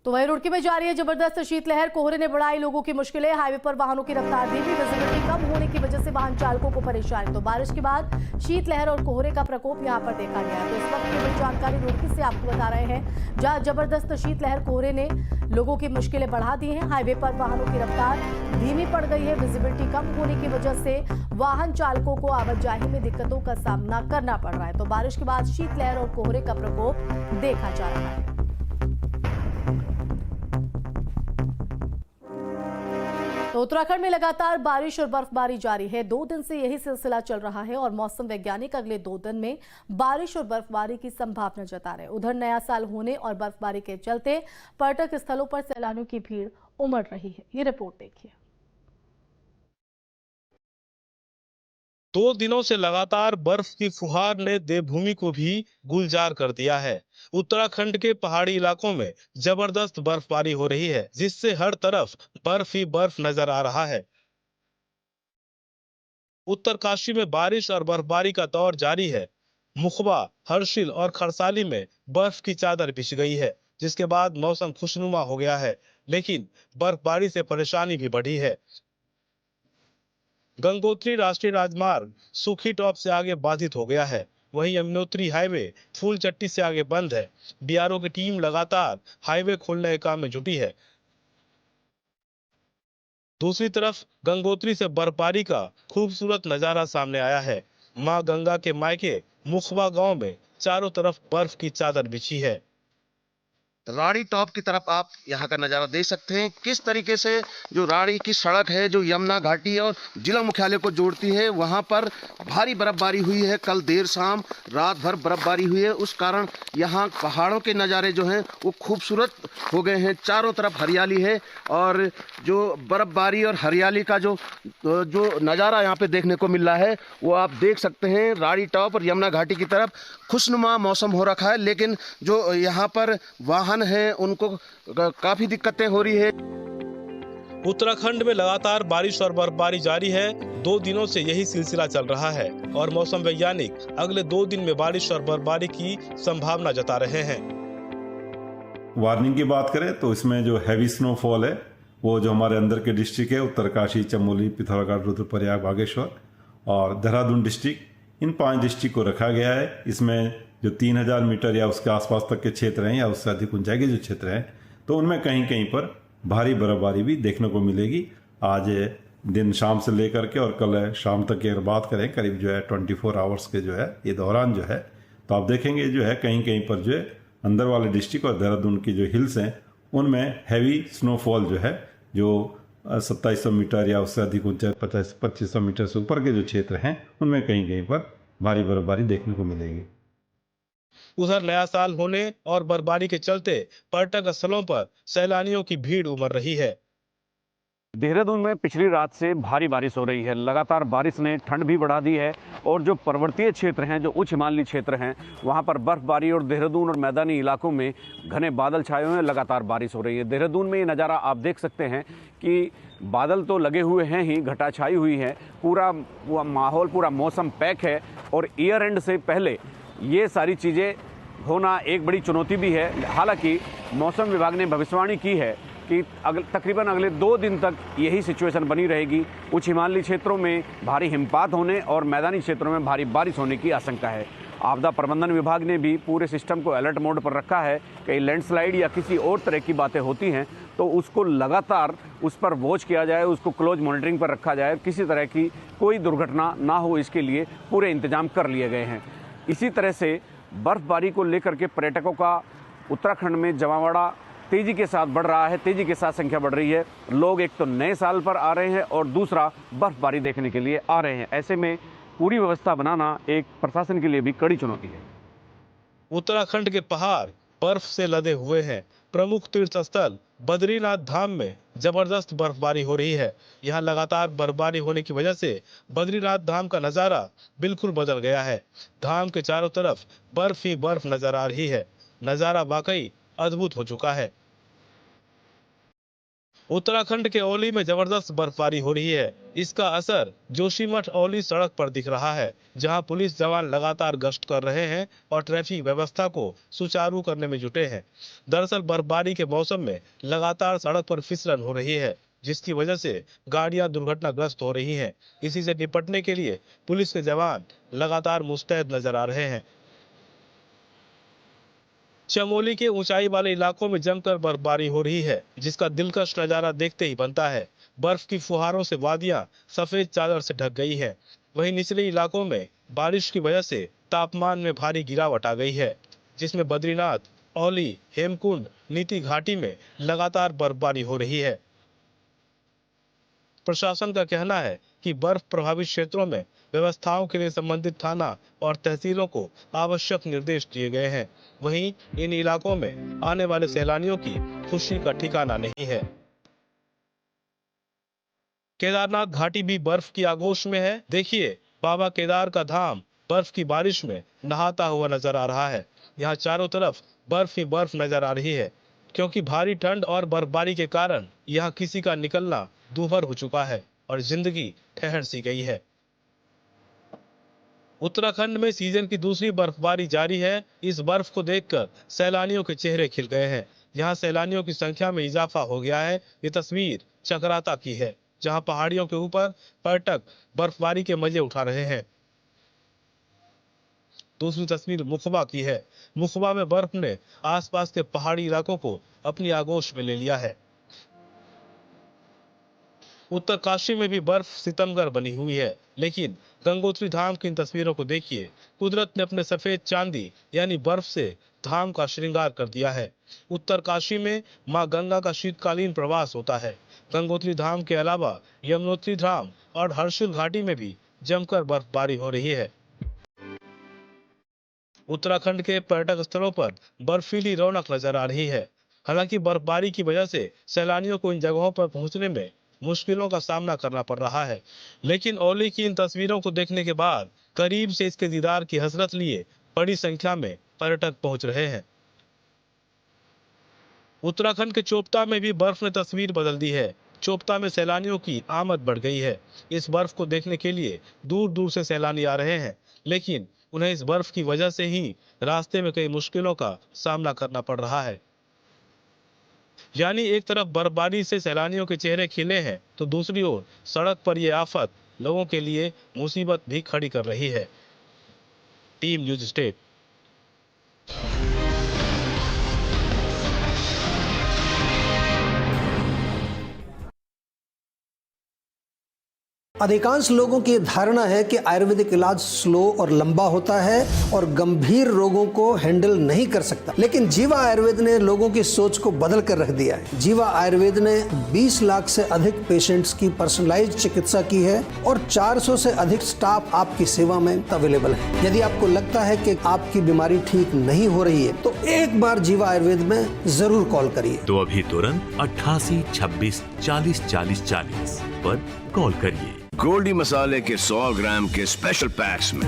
तो वहीं रुड़की में जारी है जबरदस्त शीतलहर। कोहरे ने बढ़ाई लोगों की मुश्किलें। हाईवे पर वाहनों की रफ्तार धीमी, विजिबिलिटी कम होने की वजह से वाहन चालकों को परेशानी। तो बारिश के बाद शीतलहर और कोहरे का प्रकोप यहां पर देखा गया। तो इस वक्त की बड़ी जानकारी रुड़की से आपको बता रहे हैं, जहां जबरदस्त शीतलहर कोहरे ने लोगों की मुश्किलें बढ़ा दी हैं। हाईवे पर वाहनों की रफ्तार धीमी पड़ गई है। विजिबिलिटी कम होने की वजह से वाहन चालकों को आवाजाही में दिक्कतों का सामना करना पड़ रहा है। तो बारिश के बाद शीतलहर और कोहरे का प्रकोप देखा जा रहा है। तो उत्तराखंड में लगातार बारिश और बर्फबारी जारी है। 2 दिन से यही सिलसिला चल रहा है और मौसम वैज्ञानिक अगले 2 दिन में बारिश और बर्फबारी की संभावना जता रहे हैं। उधर नया साल होने और बर्फबारी के चलते पर्यटक स्थलों पर सैलानियों की भीड़ उमड़ रही है। ये रिपोर्ट देखिए। 2 दिनों से लगातार बर्फ की फुहार ने देवभूमि को भी गुलजार कर दिया है। उत्तराखंड के पहाड़ी इलाकों में जबरदस्त बर्फबारी हो रही है, जिससे हर तरफ बर्फ ही बर्फ नजर आ रहा है। उत्तरकाशी में बारिश और बर्फबारी का दौर जारी है। मुखबा, हर्षिल और खरसाली में बर्फ की चादर बिछ गई है, जिसके बाद मौसम खुशनुमा हो गया है। लेकिन बर्फबारी से परेशानी भी बढ़ी है। गंगोत्री राष्ट्रीय राजमार्ग सुखी टॉप से आगे बाधित हो गया है। वहीं यमुनोत्री हाईवे फूलचट्टी से आगे बंद है। बीआरओ की टीम लगातार हाईवे खोलने के काम में जुटी है। दूसरी तरफ गंगोत्री से बर्फबारी का खूबसूरत नजारा सामने आया है। मां गंगा के मायके मुखबा गांव में चारों तरफ बर्फ की चादर बिछी है। रानी टॉप की तरफ आप यहाँ का नज़ारा देख सकते हैं, किस तरीके से जो रानी की सड़क है जो यमुना घाटी और जिला मुख्यालय को जोड़ती है, वहाँ पर भारी बर्फबारी हुई है। कल देर शाम रात भर बर्फबारी हुई है, उस कारण यहाँ पहाड़ों के नज़ारे जो हैं वो खूबसूरत हो गए हैं। चारों तरफ हरियाली है और जो बर्फबारी और हरियाली का जो नज़ारा यहाँ पे देखने को मिल रहा है वो आप देख सकते हैं। रानी टॉप और यमुना घाटी की तरफ खुशनुमा मौसम हो रखा है, लेकिन जो यहाँ पर वाहन है उनको काफी दिक्कतें हो रही है। उत्तराखंड में लगातार बारिश और बर्फबारी जारी है। 2 दिनों से यही सिलसिला चल रहा है और मौसम वैज्ञानिक अगले 2 दिन में बारिश और बर्फबारी की संभावना जता रहे हैं। वार्निंग की बात करें तो इसमें जो हैवी स्नोफॉल है वो जो हमारे अंदर के डिस्ट्रिक्ट है, उत्तरकाशी, चमोली, पिथौरागढ़, रुद्रप्रयाग, बागेश्वर और देहरादून डिस्ट्रिक्ट, इन 5 डिस्ट्रिक्ट को रखा गया है। इसमें जो 3000 मीटर या उसके आसपास तक के क्षेत्र हैं या उससे अधिक ऊंचाई के जो क्षेत्र हैं, तो उनमें कहीं कहीं पर भारी बर्फबारी भी देखने को मिलेगी। आज दिन शाम से लेकर के और कल शाम तक की अगर बात करें, करीब जो है 24 आवर्स के जो है ये दौरान जो है, तो आप देखेंगे जो है कहीं कहीं पर जो है अंदर वाले डिस्ट्रिक्ट और देहरादून की जो हिल्स हैं उनमें हैवी स्नोफॉल जो है, जो 2700 मीटर या उससे अधिक ऊंचाई 2500 मीटर से ऊपर के जो क्षेत्र हैं उनमें कहीं कहीं पर भारी बर्फबारी देखने को मिलेगी। उधर नया साल होने और बर्फबारी के चलते पर्यटक स्थलों पर सैलानियों की भीड़ उमड़ रही है। देहरादून में पिछली रात से भारी बारिश हो रही है। लगातार बारिश ने ठंड भी बढ़ा दी है और जो पर्वतीय क्षेत्र हैं, जो उच्च हिमालयी क्षेत्र हैं, वहां पर बर्फबारी और देहरादून और मैदानी इलाकों में घने बादल छाए हुए हैं। लगातार बारिश हो रही है। देहरादून में ये नज़ारा आप देख सकते हैं कि बादल तो लगे हुए हैं ही, घटा छाई हुई है, पूरा माहौल, पूरा मौसम पैक है और ईयर एंड से पहले ये सारी चीज़ें होना एक बड़ी चुनौती भी है। हालांकि मौसम विभाग ने भविष्यवाणी की है कि तकरीबन अगले 2 दिन तक यही सिचुएशन बनी रहेगी। उच्च हिमालयी क्षेत्रों में भारी हिमपात होने और मैदानी क्षेत्रों में भारी बारिश होने की आशंका है। आपदा प्रबंधन विभाग ने भी पूरे सिस्टम को अलर्ट मोड पर रखा है। कहीं लैंडस्लाइड या किसी और तरह की बातें होती हैं तो उसको लगातार उस पर वॉच किया जाए, उसको क्लोज मॉनिटरिंग पर रखा जाए, किसी तरह की कोई दुर्घटना ना हो, इसके लिए पूरे इंतजाम कर लिए गए हैं। इसी तरह से बर्फबारी को लेकर के पर्यटकों का उत्तराखंड में जमावड़ा तेजी के साथ बढ़ रहा है, तेजी के साथ संख्या बढ़ रही है। लोग एक तो नए साल पर आ रहे हैं और दूसरा बर्फबारी देखने के लिए आ रहे हैं। ऐसे में पूरी व्यवस्था बनाना एक प्रशासन के लिए भी कड़ी चुनौती है। उत्तराखंड के पहाड़ बर्फ से लदे हुए हैं। प्रमुख तीर्थ स्थल बद्रीनाथ धाम में जबरदस्त बर्फबारी हो रही है। यहाँ लगातार बर्फबारी होने की वजह से बद्रीनाथ धाम का नजारा बिल्कुल बदल गया है। धाम के चारों तरफ बर्फ ही बर्फ नजर आ रही है। नजारा वाकई अद्भुत हो चुका है। उत्तराखंड के औली में जबरदस्त बर्फबारी हो रही है। इसका असर जोशीमठ औली सड़क पर दिख रहा है, जहां पुलिस जवान लगातार गश्त कर रहे हैं और ट्रैफिक व्यवस्था को सुचारू करने में जुटे हैं। दरअसल बर्फबारी के मौसम में लगातार सड़क पर फिसलन हो रही है, जिसकी वजह से गाड़ियां दुर्घटनाग्रस्त हो रही हैं। इसी से निपटने के लिए पुलिस के जवान लगातार मुस्तैद नजर आ रहे हैं। चमोली के ऊंचाई वाले इलाकों में जमकर बर्फबारी हो रही है, जिसका दिलकश नजारा देखते ही बनता है। बर्फ की फुहारों से वादियां सफेद चादर से ढक गई है। वहीं निचले इलाकों में बारिश की वजह से तापमान में भारी गिरावट आ गई है, जिसमें बद्रीनाथ, औली, हेमकुंड, नीति घाटी में लगातार बर्फबारी हो रही है। प्रशासन का कहना है कि बर्फ प्रभावित क्षेत्रों में व्यवस्थाओं के लिए संबंधित थाना और तहसीलों को आवश्यक निर्देश दिए गए हैं। वहीं इन इलाकों में आने वाले सैलानियों की खुशी का ठिकाना नहीं है। केदारनाथ घाटी भी बर्फ की आगोश में है। देखिए, बाबा केदार का धाम बर्फ की बारिश में नहाता हुआ नजर आ रहा है। यहाँ चारों तरफ बर्फ ही बर्फ नजर आ रही है, क्योंकि भारी ठंड और बर्फबारी के कारण यहाँ किसी का निकलना दूभर हो चुका है और जिंदगी ठहर सी गई है। उत्तराखंड में सीजन की दूसरी बर्फबारी जारी है। इस बर्फ को देखकर सैलानियों के चेहरे खिल गए हैं। यहाँ सैलानियों की संख्या में इजाफा हो गया है। ये तस्वीर चकराता की है, जहाँ पहाड़ियों के ऊपर पर्यटक बर्फबारी के मजे उठा रहे हैं। दूसरी तस्वीर मुखबा की है। मुखबा में बर्फ ने आसपास के पहाड़ी इलाकों को अपनी आगोश में ले लिया है। उत्तरकाशी में भी बर्फ सितमगर बनी हुई है, लेकिन गंगोत्री धाम की इन तस्वीरों को देखिए। कुदरत ने अपने सफेद चांदी यानी बर्फ से धाम का श्रृंगार कर दिया है। उत्तरकाशी में मां गंगा का शीतकालीन प्रवास होता है। गंगोत्री धाम के अलावा यमुनोत्री धाम और हर्षिल घाटी में भी जमकर बर्फबारी हो रही है। उत्तराखंड के पर्यटक स्थलों पर बर्फीली रौनक नजर आ रही है। हालांकि बर्फबारी की वजह से सैलानियों को इन जगहों पर पहुंचने में मुश्किलों का सामना करना पड़ रहा है, लेकिन औली की इन तस्वीरों को देखने के बाद करीब से इसके दीदार की हसरत लिए बड़ी संख्या में पर्यटक पहुंच रहे हैं। उत्तराखंड के चोपता में भी बर्फ ने तस्वीर बदल दी है। चोपता में सैलानियों की आमद बढ़ गई है। इस बर्फ को देखने के लिए दूर दूर से सैलानी आ रहे हैं, लेकिन उन्हें इस बर्फ की वजह से ही रास्ते में कई मुश्किलों का सामना करना पड़ रहा है। यानी एक तरफ बर्फबारी से सैलानियों के चेहरे खिले हैं, तो दूसरी ओर सड़क पर यह आफत लोगों के लिए मुसीबत भी खड़ी कर रही है। Team news state. अधिकांश लोगों की धारणा है कि आयुर्वेदिक इलाज स्लो और लंबा होता है और गंभीर रोगों को हैंडल नहीं कर सकता, लेकिन जीवा आयुर्वेद ने लोगों की सोच को बदल कर रख दिया है। जीवा आयुर्वेद ने 20 लाख से अधिक पेशेंट्स की पर्सनलाइज्ड चिकित्सा की है और 400 से अधिक स्टाफ आपकी सेवा में अवेलेबल है। यदि आपको लगता है कि आपकी बीमारी ठीक नहीं हो रही है, तो एक बार जीवा आयुर्वेद में जरूर कॉल करिए। तो अभी तुरंत 88 26 40 40 40 पर कॉल करिए। गोल्डी मसाले के 100 ग्राम के स्पेशल पैक्स में